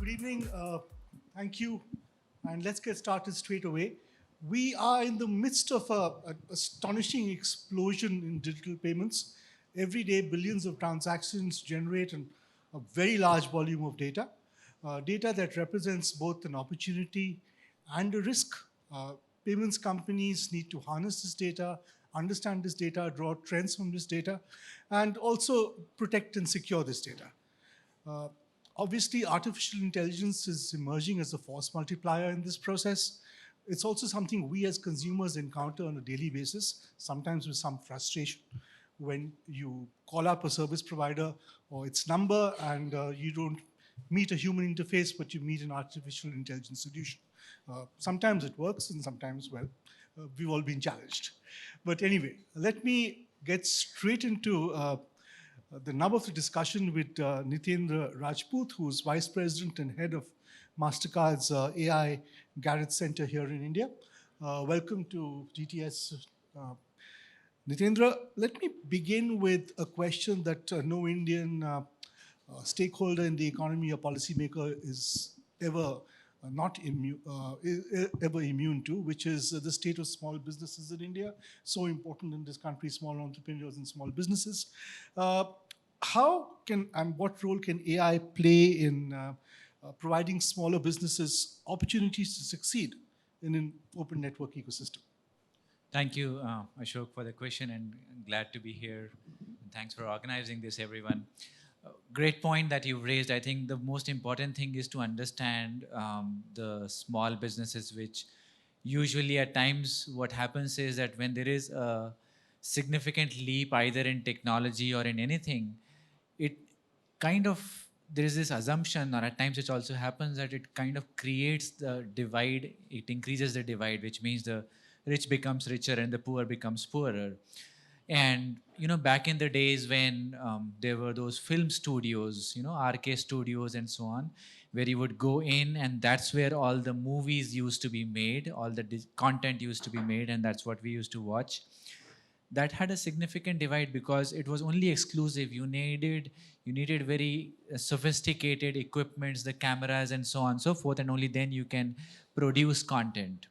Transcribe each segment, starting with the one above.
Good evening. Thank you. And let's get started straight away. We are in the midst of an astonishing explosion in digital payments. Every day, billions of transactions generate a very large volume of data, data that represents both an opportunity and a risk. Payments companies need to harness this data, understand this data, draw trends from this data, and also protect and secure this data. Uh, Obviously, artificial intelligence is emerging as a force multiplier in this process. It's also something we as consumers encounter on a daily basis, sometimes with some frustration, when you call up a service provider or its number and you don't meet a human interface, but you meet an artificial intelligence solution. Sometimes it works, and sometimes, well, we've all been challenged. But anyway, let me get straight into the nub of the discussion with Nitendra Rajput, who's Vice President and Head of Mastercard's AI Garrett Center here in India. Welcome to GTS. Nitendra, let me begin with a question that no Indian stakeholder in the economy or policymaker is ever not ever immune to, which is the state of small businesses in India. So important in this country, small entrepreneurs and small businesses. How can and what role can AI play in providing smaller businesses opportunities to succeed in an open network ecosystem? Thank you, Ashok, for the question, and glad to be here. Thanks for organizing this, everyone. Great point that you've raised. I think the most important thing is to understand the small businesses, which usually at times what happens is that when there is a significant leap either in technology or in anything, it kind of, there is this assumption, or at times it also happens that it kind of creates the divide, it increases the divide, which means the rich becomes richer and the poor becomes poorer. And back in the days when there were those film studios, RK studios and so on, where you would go in and that's where all the movies used to be made, all the content used to be made, and that's what we used to watch. That had a significant divide because it was only exclusive. You needed very sophisticated equipments, the cameras and so on and so forth, and only then you can produce content.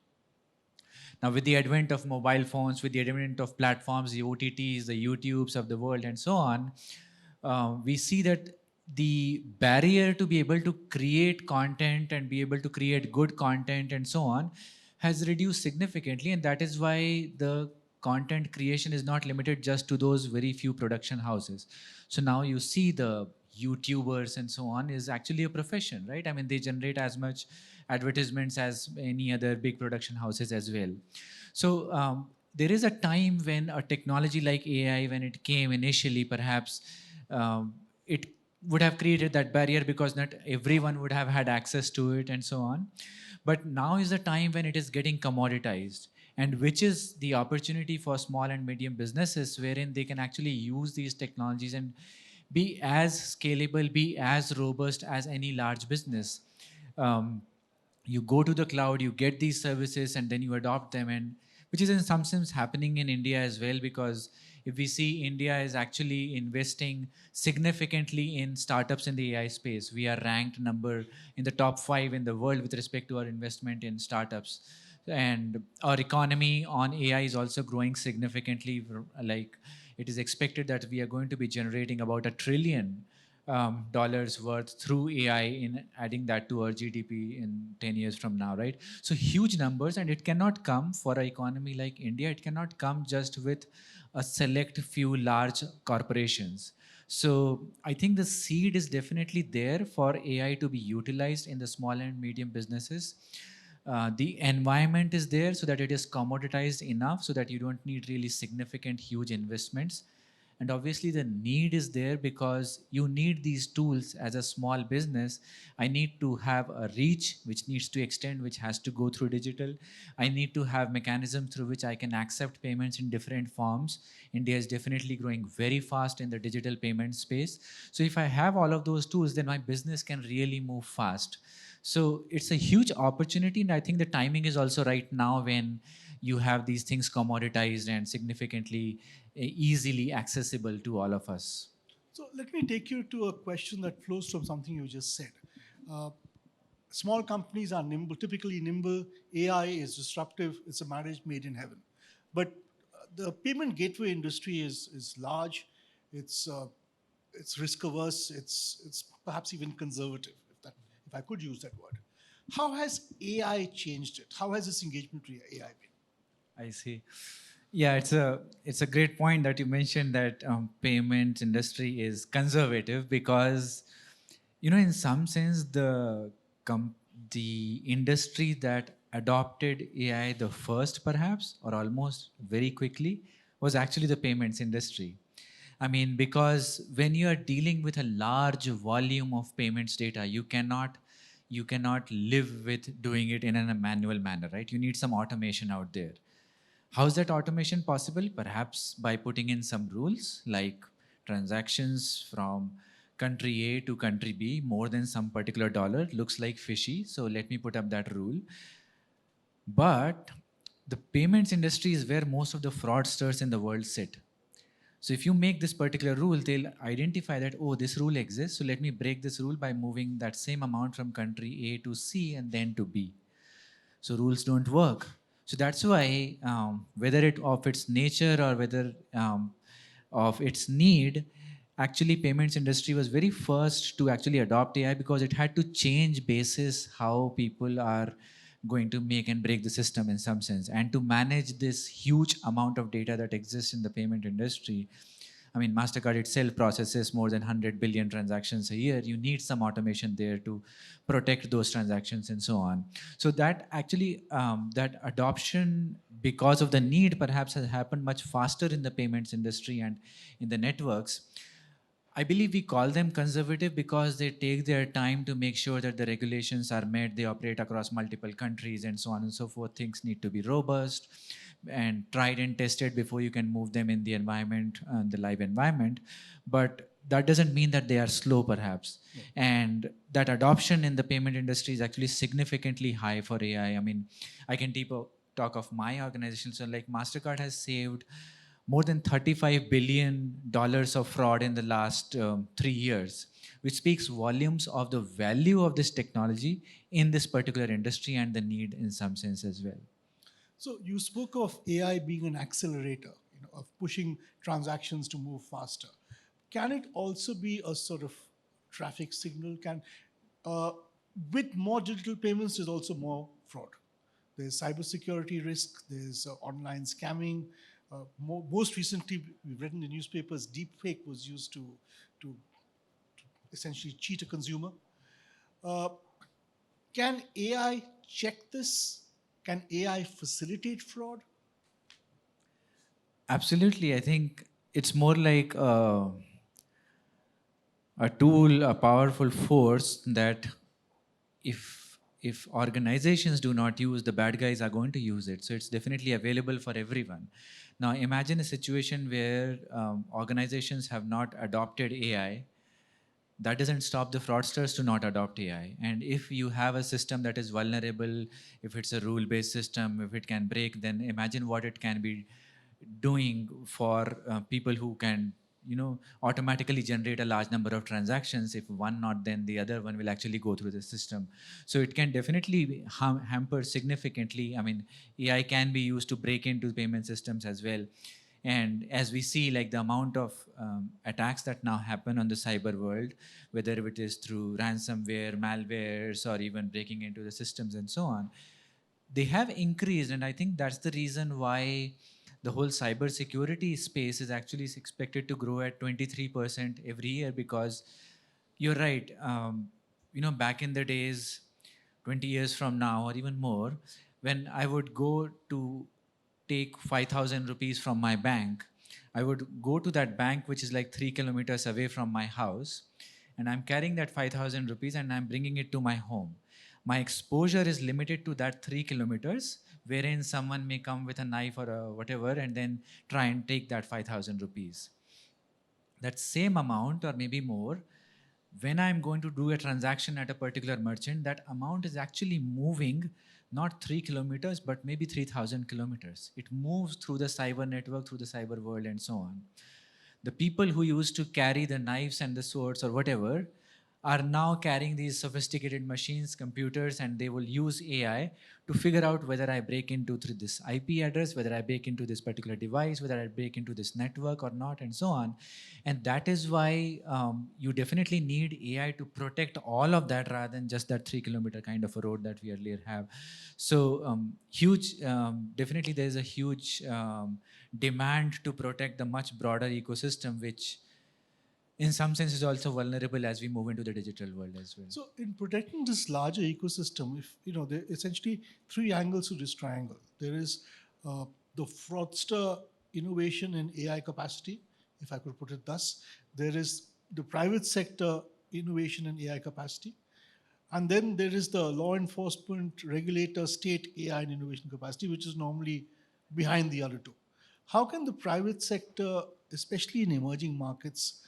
Now, with the advent of mobile phones, with the advent of platforms, the OTTs, the YouTubes of the world, and so on, we see that the barrier to be able to create content and be able to create good content and so on has reduced significantly. And that is why the content creation is not limited just to those very few production houses. So now you see the YouTubers and so on is actually a profession, right? I mean, they generate as much advertisements as any other big production houses as well. So there is a time when a technology like AI, when it came initially, perhaps it would have created that barrier because not everyone would have had access to it and so on. But now is the time when it is getting commoditized, and which is the opportunity for small and medium businesses wherein they can actually use these technologies and be as scalable, be as robust as any large business. You go to the cloud, you get these services, and then you adopt them, and which is in some sense happening in India as well, because if we see, India is actually investing significantly in startups in the AI space. We are ranked in the top 5 in the world with respect to our investment in startups. And our economy on AI is also growing significantly. Like, it is expected that we are going to be generating about $1 trillion worth through AI, in adding that to our GDP in 10 years from now, right? So huge numbers, and it cannot come for an economy like India. It cannot come just with a select few large corporations. So I think the seed is definitely there for AI to be utilized in the small and medium businesses. The environment is there so that it is commoditized enough so that you don't need really significant, huge investments. And obviously the need is there because you need these tools as a small business. I need to have a reach which needs to extend, which has to go through digital. I need to have mechanism through which I can accept payments in different forms. India is definitely growing very fast in the digital payment space. So if I have all of those tools, then my business can really move fast. So it's a huge opportunity, and I think the timing is also right now when you have these things commoditized and significantly easily accessible to all of us. So let me take you to a question that flows from something you just said. Small companies are nimble, typically nimble. AI is disruptive. It's a marriage made in heaven. But the payment gateway industry is large. It's it's risk averse. It's perhaps even conservative, if I could use that word. How has AI changed it? How has this engagement with AI been? I see. Yeah, it's a great point that you mentioned that payments industry is conservative because, in some sense, com- the industry that adopted AI the first, perhaps, or almost very quickly, was actually the payments industry. I mean, because when you are dealing with a large volume of payments data, you cannot live with doing it in a manual manner, right? You need some automation out there. How is that automation possible? Perhaps by putting in some rules like transactions from country A to country B more than some particular dollar looks like fishy. So let me put up that rule. But the payments industry is where most of the fraudsters in the world sit. So if you make this particular rule, they'll identify that, oh, this rule exists. So let me break this rule by moving that same amount from country A to C and then to B. So rules don't work. So that's why whether it of its nature or whether of its need, actually payments industry was very first to actually adopt AI because it had to change basis how people are going to make and break the system in some sense. And to manage this huge amount of data that exists in the payment industry, I mean, Mastercard itself processes more than 100 billion transactions a year. You need some automation there to protect those transactions and so on. So that actually, that adoption, because of the need, perhaps has happened much faster in the payments industry and in the networks. I believe we call them conservative because they take their time to make sure that the regulations are met, they operate across multiple countries, and so on and so forth. Things need to be robust and tried and tested before you can move them in the environment, the live environment. But that doesn't mean that they are slow, perhaps. Yeah. And that adoption in the payment industry is actually significantly high for AI. I mean, I can talk of my organization. So, like, Mastercard has saved more than $35 billion of fraud in the last 3 years, which speaks volumes of the value of this technology in this particular industry and the need in some sense as well. So you spoke of AI being an accelerator, of pushing transactions to move faster. Can it also be a sort of traffic signal? With more digital payments, there's also more fraud. There's cybersecurity risk. There's online scamming. Most recently, we've read in the newspapers, deepfake was used to essentially cheat a consumer. Can AI check this? Can AI facilitate fraud? Absolutely. I think it's more like a tool, a powerful force that if organizations do not use, the bad guys are going to use it. So it's definitely available for everyone. Now imagine a situation where organizations have not adopted AI. That doesn't stop the fraudsters to not adopt AI. And if you have a system that is vulnerable, if it's a rule-based system, if it can break, then imagine what it can be doing for people who can automatically generate a large number of transactions. If one not, then the other one will actually go through the system. So it can definitely hamper significantly. I mean, AI can be used to break into payment systems as well. And as we see, like, the amount of attacks that now happen on the cyber world, whether it is through ransomware, malwares, or even breaking into the systems and so on, they have increased. And I think that's the reason why the whole cybersecurity space is actually expected to grow at 23% every year. Because you're right, back in the days, 20 years from now or even more, when I would go to take 5,000 rupees from my bank, I would go to that bank, which is like 3 kilometers away from my house, and I'm carrying that 5,000 rupees and I'm bringing it to my home. My exposure is limited to that 3 kilometers, wherein someone may come with a knife or whatever and then try and take that 5,000 rupees. That same amount or maybe more, when I'm going to do a transaction at a particular merchant, that amount is actually moving not 3 kilometers, but maybe 3,000 kilometers. It moves through the cyber network, through the cyber world, and so on. The people who used to carry the knives and the swords or whatever are now carrying these sophisticated machines, computers, and they will use AI to figure out whether I break into through this IP address, whether I break into this particular device, whether I break into this network or not, and so on. And that is why you definitely need AI to protect all of that rather than just that 3 kilometer kind of a road that we earlier have. So definitely there's a huge demand to protect the much broader ecosystem, which in some sense is also vulnerable as we move into the digital world as well. So, in protecting this larger ecosystem, if there are essentially three angles to this triangle. There is the fraudster innovation in AI capacity, if I could put it thus. There is the private sector innovation in AI capacity, and then there is the law enforcement regulator state AI and innovation capacity, which is normally behind the other two. How can the private sector, especially in emerging markets,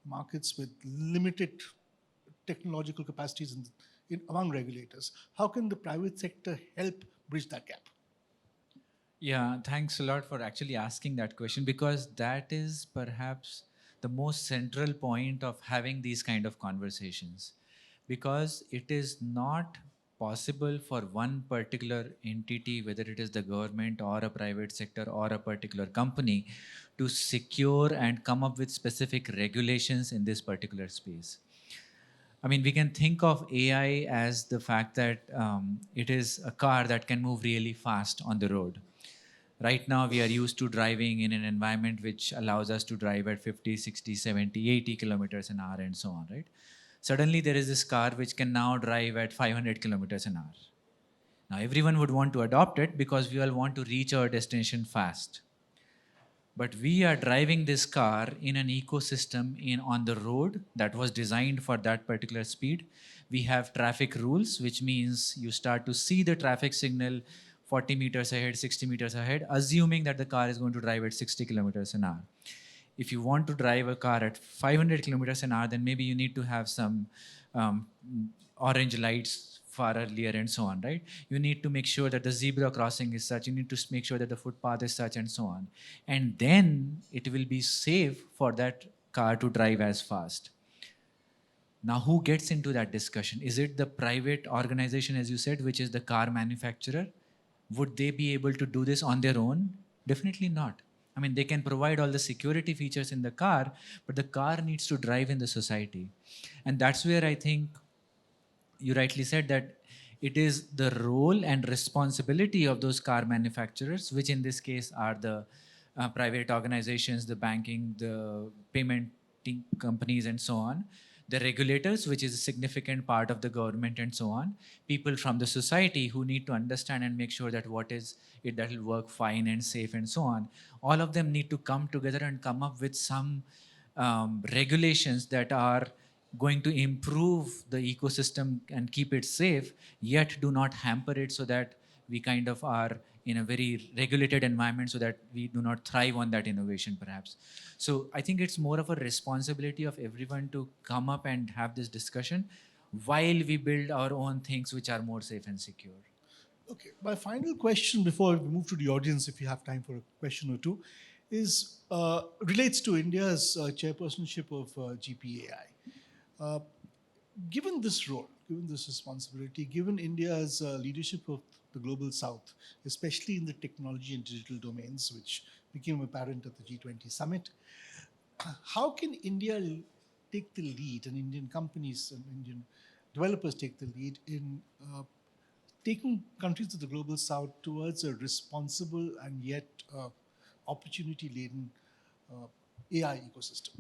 markets with limited technological capacities among regulators, how can the private sector help bridge that gap? Yeah, thanks a lot for actually asking that question, because that is perhaps the most central point of having these kind of conversations, because it is not possible for one particular entity, whether it is the government or a private sector or a particular company, to secure and come up with specific regulations in this particular space. I mean, we can think of AI as the fact that it is a car that can move really fast on the road. Right now, we are used to driving in an environment which allows us to drive at 50, 60, 70, 80 kilometers an hour and so on, right? Suddenly, there is this car which can now drive at 500 kilometers an hour. Now, everyone would want to adopt it because we all want to reach our destination fast. But we are driving this car in an ecosystem on the road that was designed for that particular speed. We have traffic rules, which means you start to see the traffic signal 40 meters ahead, 60 meters ahead, assuming that the car is going to drive at 60 kilometers an hour. If you want to drive a car at 500 kilometers an hour, then maybe you need to have some orange lights far earlier and so on, right? You need to make sure that the zebra crossing is such, you need to make sure that the footpath is such and so on. And then it will be safe for that car to drive as fast. Now, who gets into that discussion? Is it the private organization, as you said, which is the car manufacturer? Would they be able to do this on their own? Definitely not. I mean, they can provide all the security features in the car, but the car needs to drive in the society. And that's where I think you rightly said that it is the role and responsibility of those car manufacturers, which in this case are the private organizations, the banking, the payment companies, and so on, the regulators, which is a significant part of the government, and so on, people from the society who need to understand and make sure that what is it that will work fine and safe and so on. All of them need to come together and come up with some regulations that are going to improve the ecosystem and keep it safe, yet do not hamper it, so that we kind of are in a very regulated environment, so that we do not thrive on that innovation perhaps. So I think it's more of a responsibility of everyone to come up and have this discussion while we build our own things which are more safe and secure. Okay, my final question before we move to the audience, if you have time for a question or two, is relates to India's chairpersonship of GPAI. Given this role, given this responsibility, given India's leadership of the global south, especially in the technology and digital domains, which became apparent at the G20 summit, how can India take the lead, and Indian companies and Indian developers take the lead in taking countries of the global south towards a responsible and yet opportunity-laden AI ecosystem?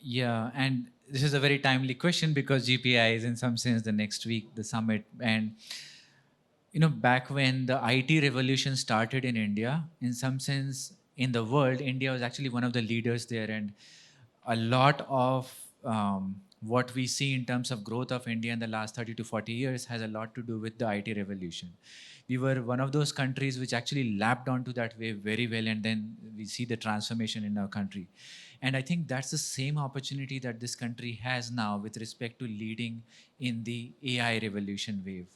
Yeah, and this is a very timely question because GPI is in some sense the next week, the summit. And, you know, back when the IT revolution started in India, in some sense in the world, India was actually one of the leaders there. And a lot of what we see in terms of growth of India in the last 30 to 40 years has a lot to do with the IT revolution. We were one of those countries which actually lapped onto that wave very well, and then we see the transformation in our country. And I think that's the same opportunity that this country has now with respect to leading in the AI revolution wave.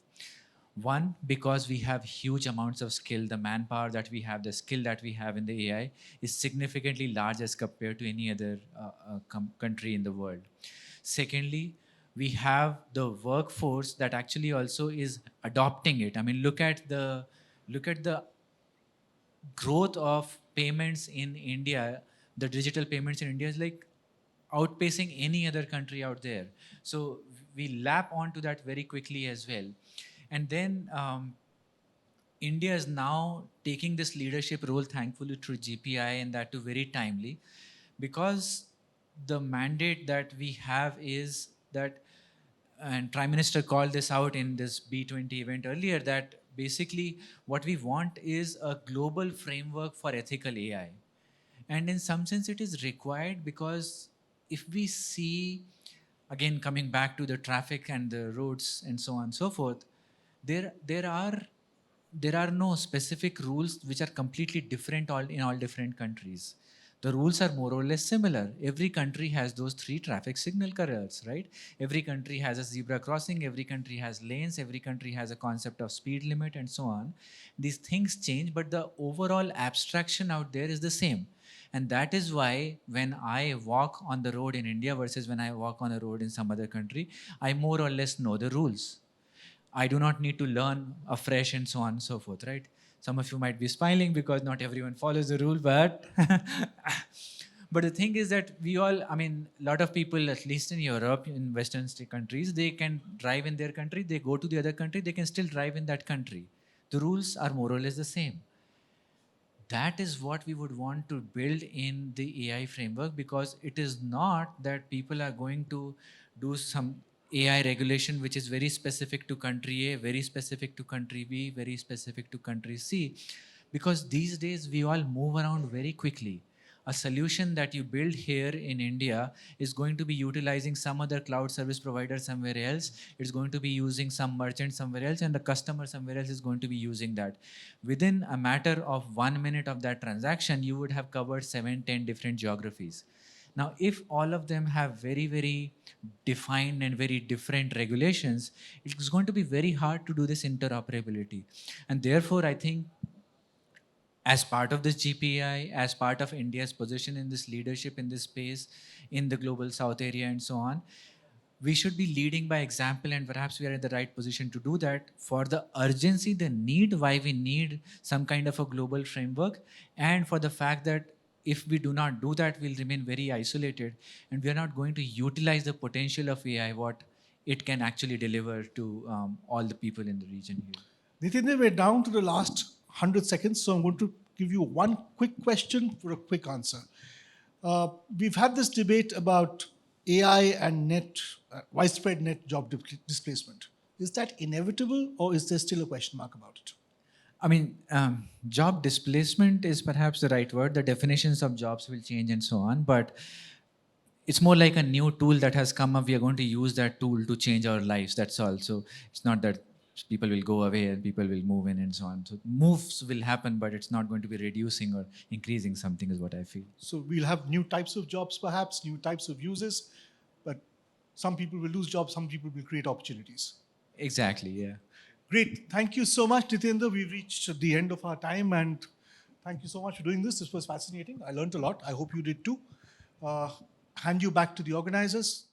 One, because we have huge amounts of skill, the manpower that we have, the skill that we have in the AI is significantly large as compared to any other country in the world. Secondly, we have the workforce that actually also is adopting it. I mean, look at the growth of payments in India. The digital payments in India is like outpacing any other country out there. So we lap onto that very quickly as well. And then India is now taking this leadership role, thankfully, through GPI, and that too very timely, because the mandate that we have is that, and Prime Minister called this out in this B20 event earlier, that basically what we want is a global framework for ethical AI. And in some sense, it is required because if we see, again, coming back to the traffic and the roads and so on and so forth, there are no specific rules which are completely different in all different countries. The rules are more or less similar. Every country has those 3 traffic signal colors, right? Every country has a zebra crossing, every country has lanes, every country has a concept of speed limit and so on. These things change, but the overall abstraction out there is the same. And that is why when I walk on the road in India versus when I walk on a road in some other country, I more or less know the rules. I do not need to learn afresh and so on and so forth, right? Some of you might be smiling because not everyone follows the rule, but but the thing is that we all, I mean, a lot of people, at least in Europe, in Western countries, they can drive in their country, they go to the other country, they can still drive in that country. The rules are more or less the same. That is what we would want to build in the AI framework, because it is not that people are going to do some AI regulation which is very specific to country A, very specific to country B, very specific to country C, because these days we all move around very quickly. A solution that you build here in India is going to be utilizing some other cloud service provider somewhere else. It's going to be using some merchant somewhere else, and the customer somewhere else is going to be using that. Within a matter of 1 minute of that transaction, you would have covered 7, 10 different geographies. Now, if all of them have very, very defined and very different regulations, it's going to be very hard to do this interoperability. And therefore, I think as part of this GPAI, as part of India's position in this leadership in this space, in the global South area and so on, we should be leading by example, and perhaps we are in the right position to do that for the urgency, the need, why we need some kind of a global framework, and for the fact that if we do not do that, we'll remain very isolated and we are not going to utilize the potential of AI, what it can actually deliver to all the people in the region here. Nitendra, we're down to the last 100 seconds, so I'm going to give you one quick question for a quick answer. We've had this debate about AI and widespread net job displacement. Is that inevitable, or is there still a question mark about it? I mean, job displacement is perhaps the right word. The definitions of jobs will change and so on, but it's more like a new tool that has come up. We are going to use that tool to change our lives. That's all. So it's not that people will go away and people will move in and so on. So moves will happen, but it's not going to be reducing or increasing something, is what I feel. So we'll have new types of jobs, perhaps, new types of uses, but some people will lose jobs, some people will create opportunities. Exactly, yeah. Great. Thank you so much, Nitendra. We've reached the end of our time, and thank you so much for doing this. This was fascinating. I learned a lot. I hope you did too. Hand you back to the organizers.